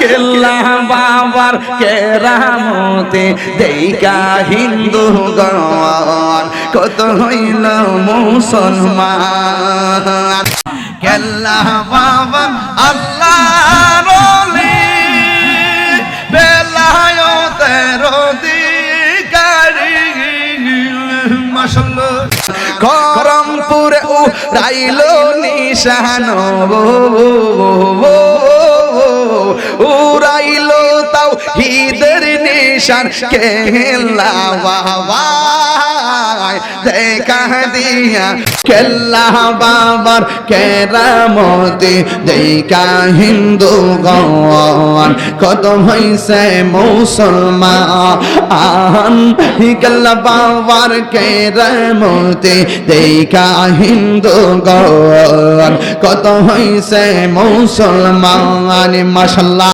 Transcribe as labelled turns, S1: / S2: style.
S1: কেল্লা বাবার কেরামতে দেইকা হিন্দু গণ কত হইল মুসলমান। কেল্লা বাবা আল্লাহর ওলি বেলায়েতের অধিকারী মাশাআল্লাহ। করমপুরে উড়াইল নিশান উড়াইল তাওহীদের নিশান কেল্লা বাবা দেখা দিয়া। কেল্লা বাবার কেরামতে দেখা হিন্দু গণ কত হইছে মুসলমান। কেল্লা বাবার কেরামতে দেখা হিন্দু গণ কত হইছে মুসলমান। মাশাআল্লাহ।